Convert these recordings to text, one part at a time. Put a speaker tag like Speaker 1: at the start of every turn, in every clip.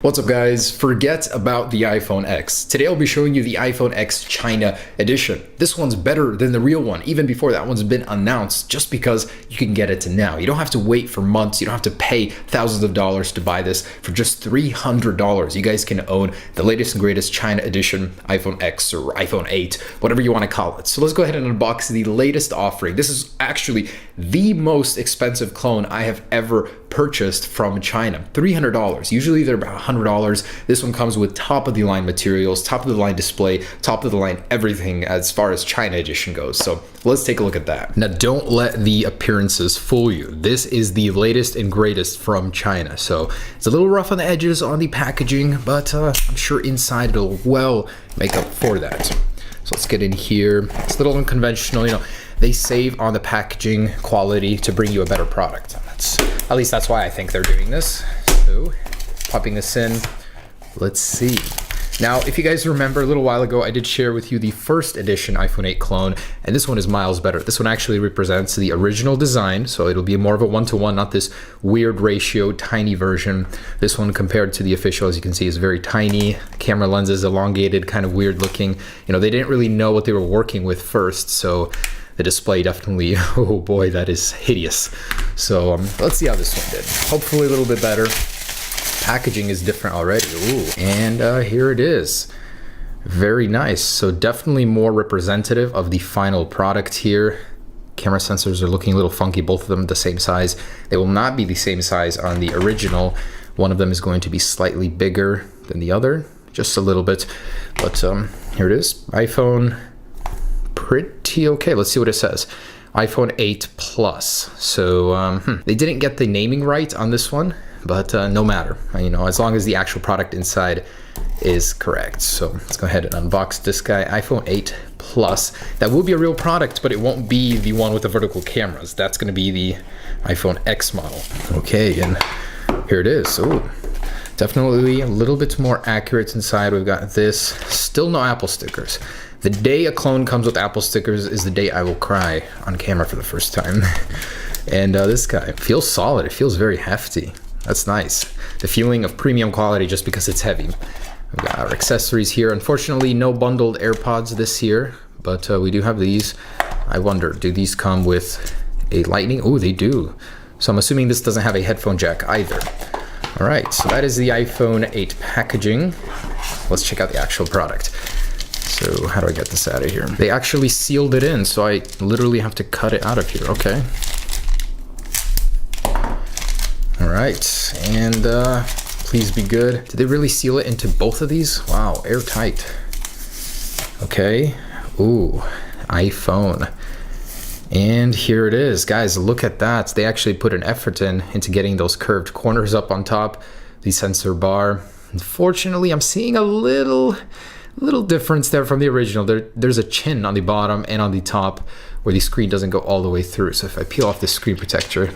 Speaker 1: What's up guys, forget about the iPhone X. Today I'll be showing you the iPhone X China edition. This one's better than the real one, even before that one's been announced, just because you can get it now. You don't have to wait for months, you don't have to pay thousands of dollars to buy this. For just $300, you guys can own the latest and greatest China edition iPhone X or iPhone 8, whatever you want to call it. So let's go ahead and unbox the latest offering. This is actually the most expensive clone I have ever purchased from China. $300. Usually they're about $100. This one comes with top of the line materials, top of the line display, top of the line everything as far as China edition goes. So let's take a look at that. Now don't let the appearances fool you. This is the latest and greatest from China. So it's a little rough on the edges on the packaging, but I'm sure inside it'll well make up for that. So let's get in here. It's a little unconventional, you know. They save on the packaging quality to bring you a better product. At least that's why I think they're doing this. So, popping this in, let's see. Now, if you guys remember a little while ago, I did share with you the first edition iPhone 8 clone, and this one is miles better. This one actually represents the original design, so it'll be more of a one-to-one, not this weird ratio, tiny version. This one compared to the official, as you can see, is very tiny. Camera lens is elongated, kind of weird looking. You know, they didn't really know what they were working with first, so the display definitely, oh boy, that is hideous. So let's see how this one did. Hopefully a little bit better. Packaging is different already. Ooh. And here it is. Very nice. So definitely more representative of the final product here. Camera sensors are looking a little funky, both of them the same size. They will not be the same size on the original. One of them is going to be slightly bigger than the other, just a little bit. But here it is. iPhone, pretty okay. Let's see what it says. iPhone 8 Plus. So they didn't get the naming right on this one, but no matter. You know, as long as the actual product inside is correct. So let's go ahead and unbox this guy. iPhone 8 Plus. That will be a real product, but it won't be the one with the vertical cameras. That's going to be the iPhone X model. Okay, and here it is. So definitely a little bit more accurate inside. We've got this. Still no Apple stickers. The day a clone comes with Apple stickers is the day I will cry on camera for the first time. And this guy feels solid. It feels very hefty. That's nice. The feeling of premium quality just because it's heavy. We've got our accessories here. Unfortunately, no bundled AirPods this year, but we do have these. I wonder, do these come with a lightning? Oh, they do. So I'm assuming this doesn't have a headphone jack either. All right, so that is the iPhone 8 packaging. Let's check out the actual product. So how do I get this out of here? They actually sealed it in, so I literally have to cut it out of here. Okay. All right, and please be good. Did they really seal it into both of these? Wow, airtight. Okay. Ooh, iPhone. And here it is. Guys, look at that. They actually put an effort into getting those curved corners up on top, the sensor bar. Unfortunately, I'm seeing a little difference there from the original. There's a chin on the bottom and on the top where the screen doesn't go all the way through. So if I peel off the screen protector,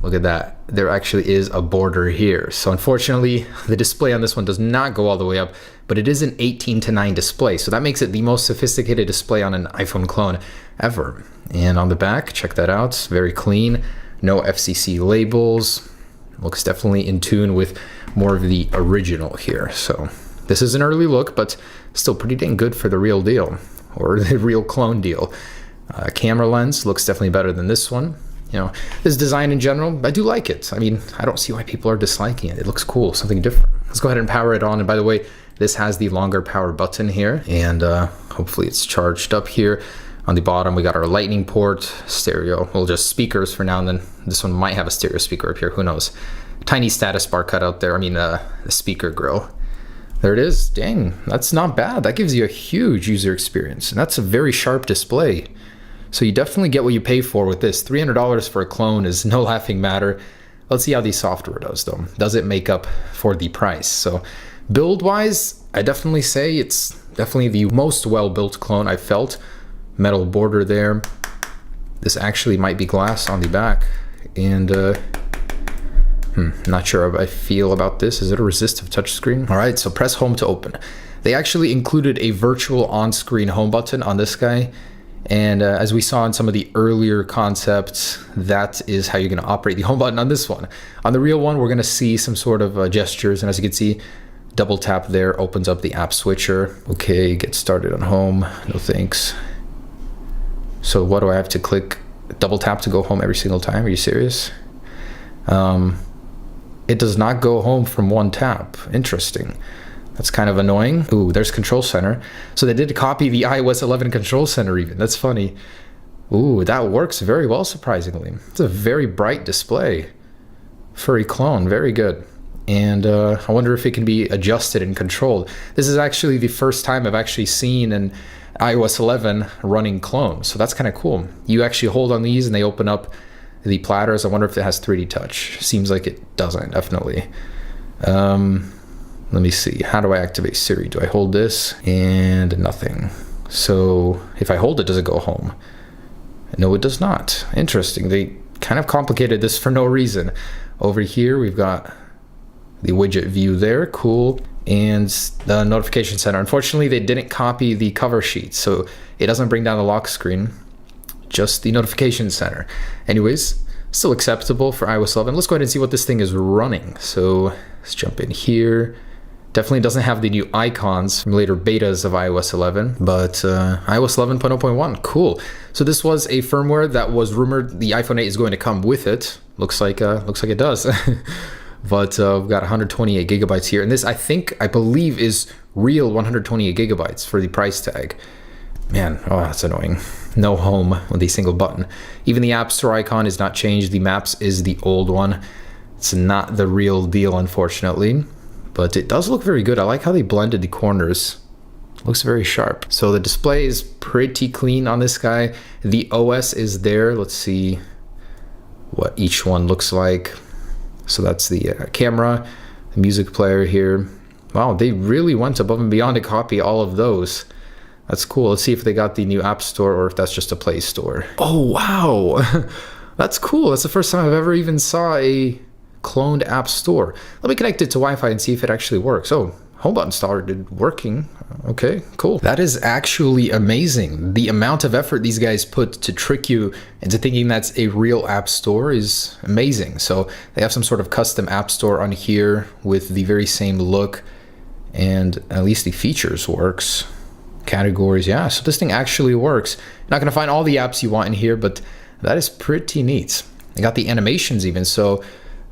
Speaker 1: look at that. There actually is a border here. So unfortunately, the display on this one does not go all the way up, but it is an 18:9 display. So that makes it the most sophisticated display on an iPhone clone ever. And on the back, check that out. Very clean. No FCC labels. Looks definitely in tune with more of the original here. So this is an early look, but still pretty dang good for the real deal, or the real clone deal. Camera lens looks definitely better than this one. You know, this design in general, I do like it. I mean, I don't see why people are disliking it. It looks cool, something different. Let's go ahead and power it on. And by the way, this has the longer power button here, and hopefully it's charged up here. On the bottom, we got our lightning port, stereo, well, just speakers for now, and then this one might have a stereo speaker up here, who knows. Tiny status bar cut out there, the speaker grill. There it is. Dang, that's not bad. That gives you a huge user experience, and that's a very sharp display. So you definitely get what you pay for with this. $300 for a clone is no laughing matter. Let's see how the software does though. Does it make up for the price? So build-wise, I definitely say it's definitely the most well-built clone I've felt. Metal border there. This actually might be glass on the back, and not sure how I feel about this. Is it a resistive touchscreen? All right, so press home to open. They actually included a virtual on-screen home button on this guy, And as we saw in some of the earlier concepts, that is how you're going to operate the home button on this one. On the real one, we're going to see some sort of gestures. And as you can see, double tap there opens up the app switcher. Okay, get started on home. No thanks. So what do I have to click? Double tap to go home every single time? Are you serious? It does not go home from one tap. Interesting. That's kind of annoying. Ooh, there's Control Center. So they did copy the iOS 11 Control Center even. That's funny. Ooh, that works very well, surprisingly. It's a very bright display. Furry clone, very good. And I wonder if it can be adjusted and controlled. This is actually the first time I've actually seen an iOS 11 running clone. So that's kind of cool. You actually hold on these and they open up the platters. I wonder if it has 3D touch. Seems like it doesn't, definitely. Let me see. How do I activate Siri? Do I hold this? And nothing. So if I hold it, does it go home? No, it does not. Interesting. They kind of complicated this for no reason. Over here, we've got the widget view there. Cool. And the notification center. Unfortunately, they didn't copy the cover sheet, so it doesn't bring down the lock screen, just the notification center. Anyways, still acceptable for iOS 11. Let's go ahead and see what this thing is running. So let's jump in here. Definitely doesn't have the new icons from later betas of iOS 11, but iOS 11.0.1, cool. So this was a firmware that was rumored the iPhone 8 is going to come with it. Looks like it does. But we've got 128 gigabytes here, and this I believe is real 128 gigabytes for the price tag. Man, oh, that's annoying. No home with a single button. Even the App Store icon is not changed. The Maps is the old one. It's not the real deal, unfortunately. But it does look very good. I like how they blended the corners. Looks very sharp. So the display is pretty clean on this guy. The OS is there. Let's see what each one looks like. So that's the camera, the music player here. Wow, they really went above and beyond to copy all of those. That's cool. Let's see if they got the new App Store or if that's just a Play Store. Oh, wow. That's cool. That's the first time I've ever even saw a cloned App Store. Let me connect it to Wi-Fi and see if it actually works. Oh, home button started working. Okay, cool. That is actually amazing. The amount of effort these guys put to trick you into thinking that's a real App Store is amazing. So they have some sort of custom App Store on here with the very same look, and at least the features works. Categories, yeah, so this thing actually works. You're not going to find all the apps you want in here, but that is pretty neat. They got the animations even, so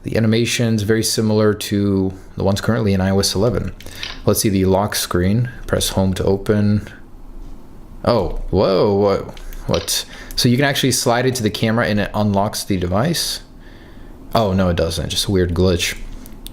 Speaker 1: the animations very similar to the ones currently in iOS 11. Let's see the lock screen. Press home to open. Oh, whoa, what? So you can actually slide into the camera and it unlocks the device? Oh, no, it doesn't. Just a weird glitch.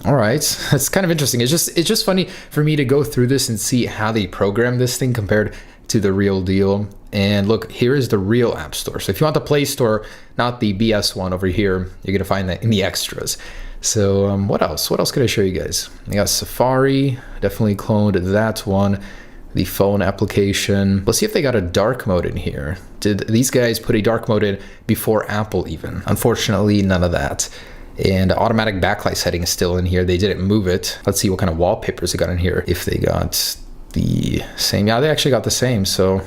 Speaker 1: All right, that's kind of interesting. It's just funny for me to go through this and see how they program this thing compared to the real deal. And look, here is the real App Store. So if you want the Play Store, not the BS one over here, you're gonna find that in the extras. So what else? What else could I show you guys? I got Safari, definitely cloned that one. The phone application. Let's see if they got a dark mode in here. Did these guys put a dark mode in before Apple even? Unfortunately, none of that. And automatic backlight setting is still in here. They didn't move it. Let's see what kind of wallpapers they got in here. If they got the same. Yeah, they actually got the same. So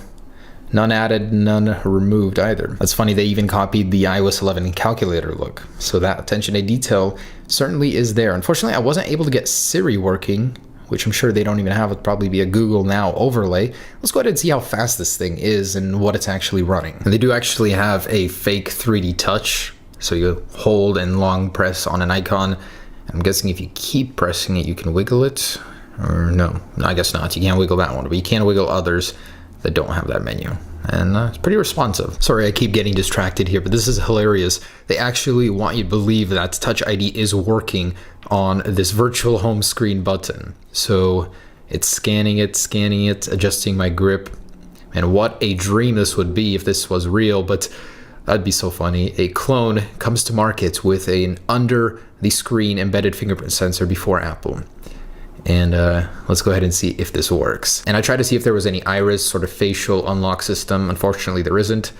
Speaker 1: none added, none removed either. That's funny. They even copied the iOS 11 calculator look. So that attention to detail certainly is there. Unfortunately, I wasn't able to get Siri working, which I'm sure they don't even have. It'd probably be a Google Now overlay. Let's go ahead and see how fast this thing is and what it's actually running. And they do actually have a fake 3D touch. So you hold and long press on an icon. I'm guessing if you keep pressing it, you can wiggle it. Or no, I guess not. You can't wiggle that one, but you can wiggle others that don't have that menu. And it's pretty responsive. Sorry, I keep getting distracted here, but this is hilarious. They actually want you to believe that Touch ID is working on this virtual home screen button. So it's scanning it, adjusting my grip. And what a dream this would be if this was real, but that'd be so funny. A clone comes to market with an under the screen embedded fingerprint sensor before Apple. And let's go ahead and see if this works. And I tried to see if there was any iris sort of facial unlock system. Unfortunately, there isn't.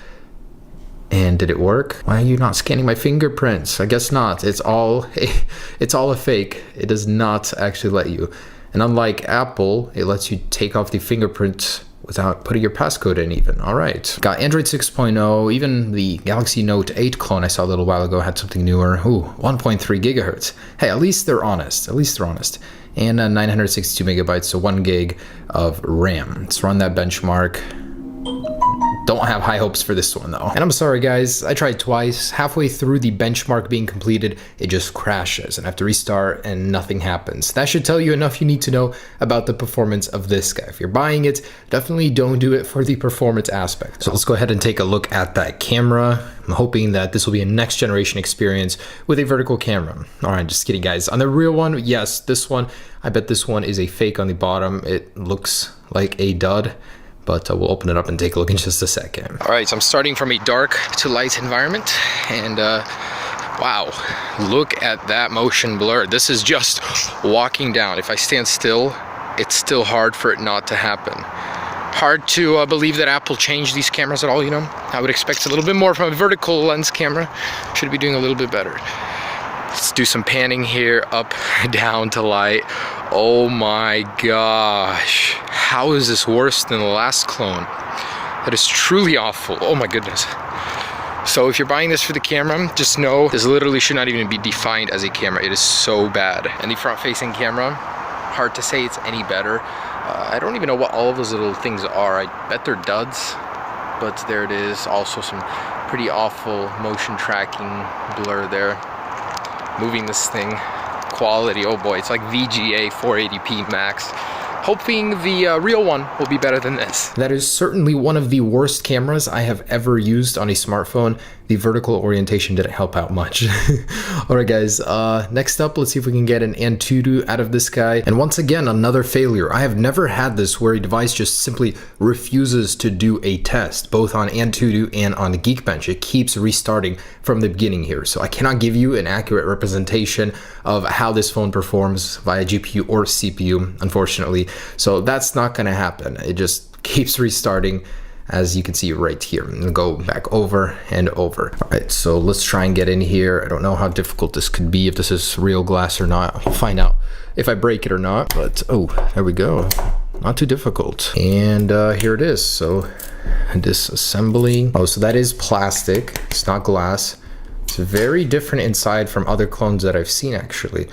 Speaker 1: And did it work? Why are you not scanning my fingerprints? I guess not. It's all a fake. It does not actually let you. And unlike Apple, it lets you take off the fingerprint without putting your passcode in even. All right. Got Android 6.0, even the Galaxy Note 8 clone I saw a little while ago had something newer. Ooh, 1.3 gigahertz. Hey, at least they're honest. At least they're honest. And 962 megabytes, so 1 gig of RAM. Let's run that benchmark. Don't have high hopes for this one though. And I'm sorry guys, I tried twice. Halfway through the benchmark being completed, it just crashes and I have to restart and nothing happens. That should tell you enough you need to know about the performance of this guy. If you're buying it, definitely don't do it for the performance aspect. So let's go ahead and take a look at that camera. I'm hoping that this will be a next generation experience with a vertical camera. All right, just kidding guys. On the real one, yes, this one, I bet this one is a fake on the bottom. It looks like a dud. But we'll open it up and take a look in just a second. All right, so I'm starting from a dark to light environment, and wow, look at that motion blur. This is just walking down. If I stand still, it's still hard for it not to happen. Hard to believe that Apple changed these cameras at all, you know? I would expect a little bit more from a vertical lens camera. Should be doing a little bit better. Let's do some panning here, up, down to light. Oh my gosh. How is this worse than the last clone? That is truly awful. Oh my goodness. So if you're buying this for the camera, just know this literally should not even be defined as a camera. It is so bad. And the front-facing camera, hard to say it's any better. I don't even know what all of those little things are. I bet they're duds, but there it is. Also some pretty awful motion tracking blur there. Moving this thing, quality, oh boy, it's like VGA 480p max. Hoping the real one will be better than this. That is certainly one of the worst cameras I have ever used on a smartphone. The vertical orientation didn't help out much. All right, guys, next up, let's see if we can get an Antutu out of this guy. And once again, another failure. I have never had this where a device just simply refuses to do a test, both on Antutu and on Geekbench. It keeps restarting from the beginning here. So I cannot give you an accurate representation of how this phone performs via GPU or CPU, unfortunately. So that's not gonna happen. It just keeps restarting, as you can see right here. I'm gonna go back over and over. All right, so let's try and get in here. I don't know how difficult this could be, if this is real glass or not. I'll find out if I break it or not, but oh, there we go. Not too difficult. And here it is. So disassembling. Oh, so that is plastic. It's not glass. It's very different inside from other clones that I've seen actually.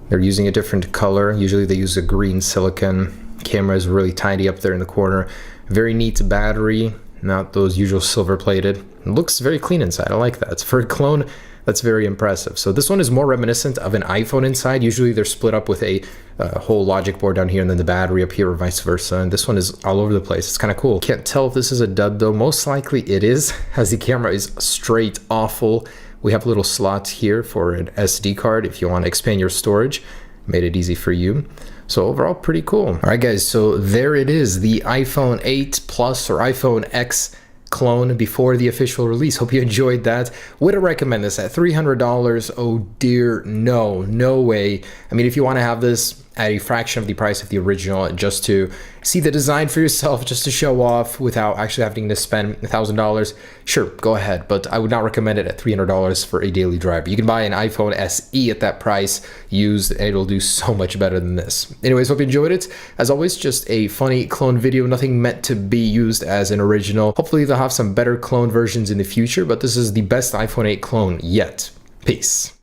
Speaker 1: They're using a different color. Usually they use a green silicon. Camera is really tiny up there in the corner. Very neat battery, not those usual silver plated. It looks very clean inside. I like that. For a clone, that's very impressive. So this one is more reminiscent of an iPhone inside. Usually they're split up with a whole logic board down here and then the battery up here or vice versa. And this one is all over the place. It's kind of cool. Can't tell if this is a dud though. Most likely it is, as the camera is straight awful. We have little slots here for an SD card if you want to expand your storage. Made it easy for you. So overall, pretty cool. All right, guys, so there it is, the iPhone 8 Plus or iPhone X clone before the official release. Hope you enjoyed that. Would I recommend this at $300? Oh dear, no, no way. I mean, if you want to have this at a fraction of the price of the original, just to see the design for yourself, just to show off without actually having to spend $1,000, sure, go ahead. But I would not recommend it at $300 for a daily driver. You can buy an iPhone SE at that price used, and it'll do so much better than this. Anyways, hope you enjoyed it. As always, just a funny clone video, nothing meant to be used as an original. Hopefully they'll have some better clone versions in the future, but this is the best iPhone 8 clone yet. Peace.